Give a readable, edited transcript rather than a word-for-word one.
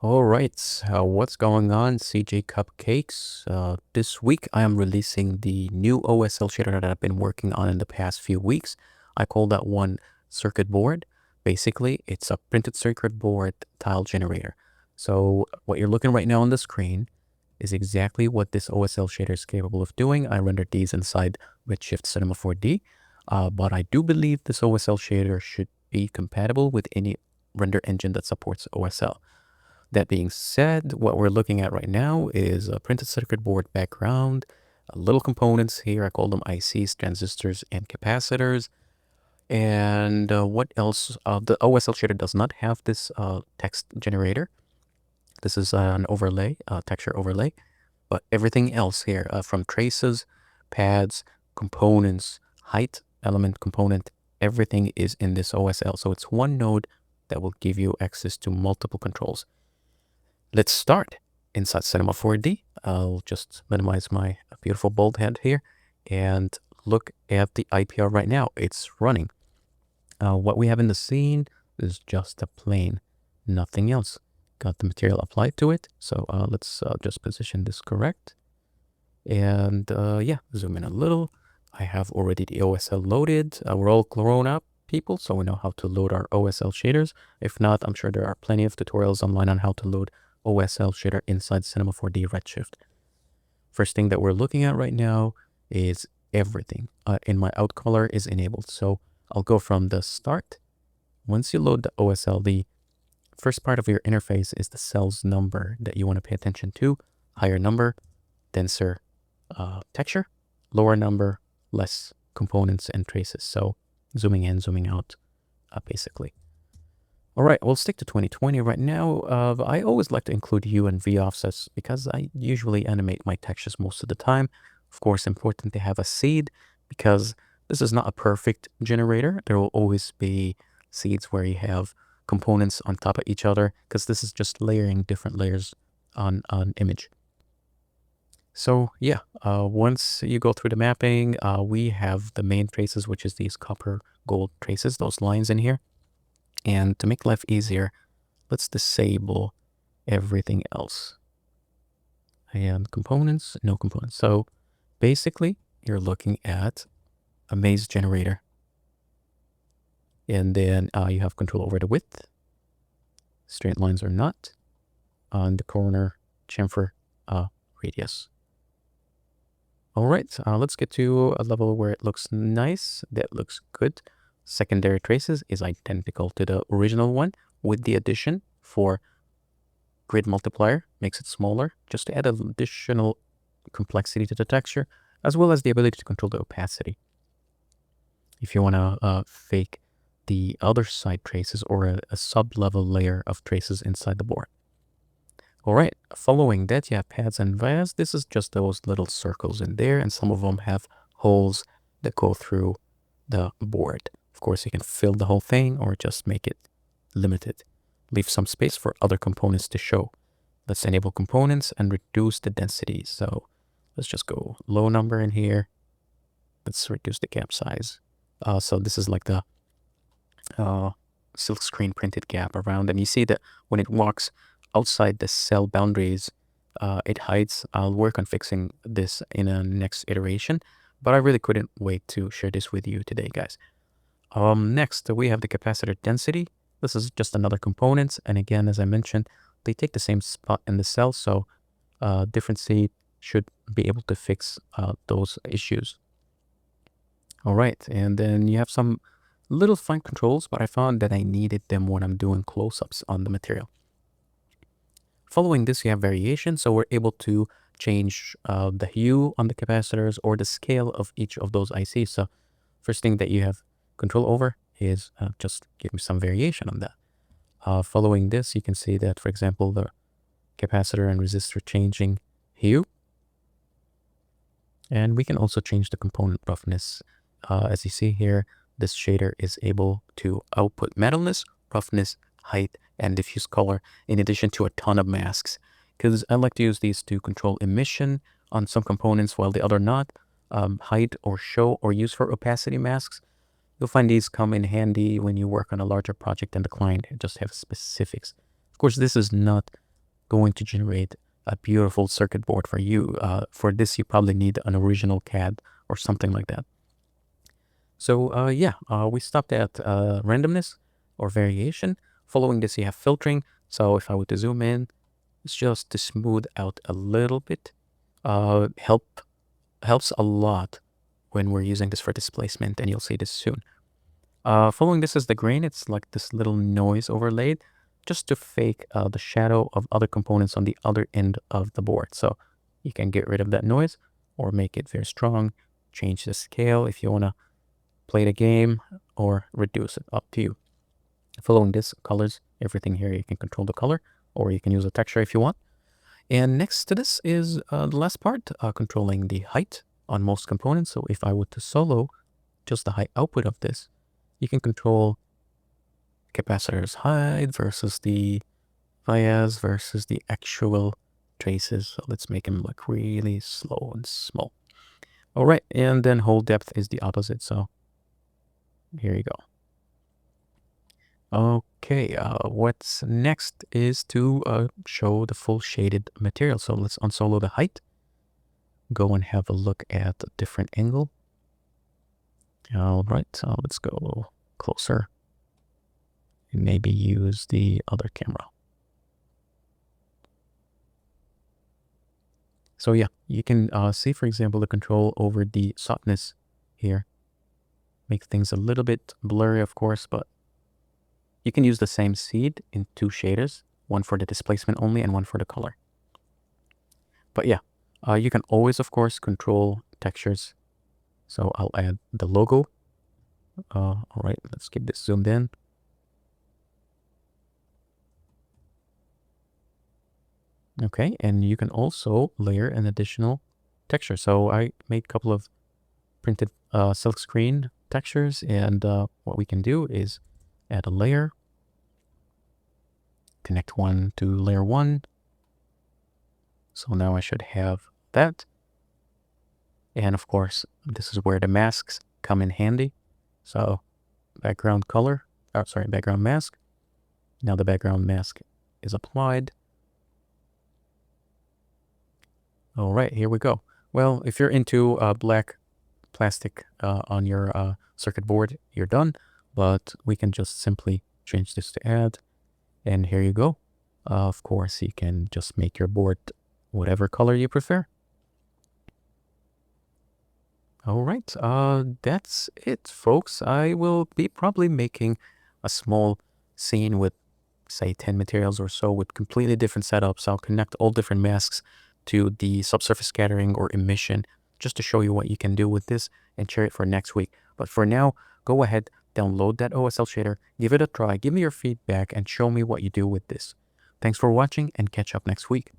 All right, what's going on, CJ Cupcakes? This week I am releasing the new OSL shader that I've been working on in the past few weeks. I call that one circuit board. Basically, it's a printed circuit board tile generator. So what you're looking right now on the screen is exactly what this OSL shader is capable of doing. I rendered these inside Redshift Cinema 4D, but I do believe this OSL shader should be compatible with any render engine that supports OSL. That being said, what we're looking at right now is a printed circuit board background, little components here. I call them ICs, transistors, and capacitors. And what else? The OSL shader does not have this text generator. This is an overlay, texture overlay. But everything else here, from traces, pads, components, height, element, component, everything is in this OSL. So it's one node that will give you access to multiple controls. Let's start inside Cinema 4D. I'll just minimize my beautiful bold head here and look at the IPR right now. It's running. What we have in the scene is just a plane, nothing else. Got the material applied to it. So let's just position this correct. And yeah, zoom in a little. I have already the OSL loaded. We're all grown up people, so we know how to load our OSL shaders. If not, I'm sure there are plenty of tutorials online on how to load OSL shader inside Cinema 4D Redshift. First thing that we're looking at right now is everything in my out color is enabled. So I'll go from the start. Once you load the OSL, the first part of your interface is the cell's number that you want to pay attention to. Higher number, denser texture, lower number, less components and traces. So zooming in, zooming out, basically. All right, we'll stick to 2020 right now. I always like to include U and V offsets because I usually animate my textures most of the time. Of course, important to have a seed because this is not a perfect generator. There will always be seeds where you have components on top of each other because this is just layering different layers on an image. So yeah, once you go through the mapping, we have the main traces, which is these copper gold traces, those lines in here. And to make life easier, let's disable everything else. And components, no components. So basically, you're looking at a maze generator. And then you have control over the width. Straight lines are not. On the corner, chamfer, radius. All right, let's get to a level where it looks nice. That looks good. Secondary traces is identical to the original one with the addition for grid multiplier, makes it smaller, just to add additional complexity to the texture, as well as the ability to control the opacity. If you want to fake the other side traces or a sub-level layer of traces inside the board. All right, following that, you have pads and vias. This is just those little circles in there, and some of them have holes that go through the board. Of course, you can fill the whole thing or just make it limited. Leave some space for other components to show. Let's enable components and reduce the density. So let's just go low number in here. Let's reduce the gap size. So this is like the silk screen printed gap around. And you see that when it walks outside the cell boundaries, it hides. I'll work on fixing this in a next iteration, but I really couldn't wait to share this with you today, guys. Next, we have the capacitor density. This is just another component. And again, as I mentioned, they take the same spot in the cell. So different seed should be able to fix those issues. All right. And then you have some little fine controls, but I found that I needed them when I'm doing close-ups on the material. Following this, you have variation. So we're able to change the hue on the capacitors or the scale of each of those ICs. So first thing that you have control over is just give me some variation on that. Following this, you can see that, for example, the capacitor and resistor changing hue. And we can also change the component roughness. As you see here, this shader is able to output metalness, roughness, height, and diffuse color, in addition to a ton of masks. Because I like to use these to control emission on some components while the other not. Hide or show or use for opacity masks. You'll find these come in handy when you work on a larger project and the client just have specifics. Of course, this is not going to generate a beautiful circuit board for you. For this, you probably need an original CAD or something like that. So yeah, we stopped at randomness or variation. Following this, you have filtering. So if I were to zoom in, it's just to smooth out a little bit. Helps a lot when we're using this for displacement, and you'll see this soon. Following this is the grain. It's like this little noise overlaid just to fake the shadow of other components on the other end of the board. So you can get rid of that noise or make it very strong, change the scale if you want to play the game, or reduce it, up to you. Following this, colors, everything here, you can control the color, or you can use a texture if you want. And next to this is the last part, controlling the height on most components. So if I were to solo just the height output of this, you can control capacitor's height versus the bias versus the actual traces. So let's make them look really slow and small. All right, and then hole depth is the opposite. So here you go. Okay, what's next is to show the full shaded material. So let's unsolo the height. Go and have a look at a different angle. All right, so let's go closer and maybe use the other camera. So yeah, you can see, for example, the control over the softness here. Make things a little bit blurry, of course, but you can use the same seed in two shaders, one for the displacement only and one for the color. But yeah, you can always, of course, control textures. So I'll add the logo. All right, let's keep this zoomed in. Okay, and you can also layer an additional texture. So I made a couple of printed silk screen textures, and what we can do is add a layer, connect one to layer 1. So now I should have that. And of course, this is where the masks come in handy. So background color, background mask. Now the background mask is applied. All right, here we go. Well, if you're into black plastic on your circuit board, you're done. But we can just simply change this to add. And here you go. Of course, you can just make your board whatever color you prefer. All right, that's it, folks. I will be probably making a small scene with, say, 10 materials or so with completely different setups. I'll connect all different masks to the subsurface scattering or emission just to show you what you can do with this and share it for next week. But for now, go ahead, download that OSL shader, give it a try, give me your feedback, and show me what you do with this. Thanks for watching, and catch up next week.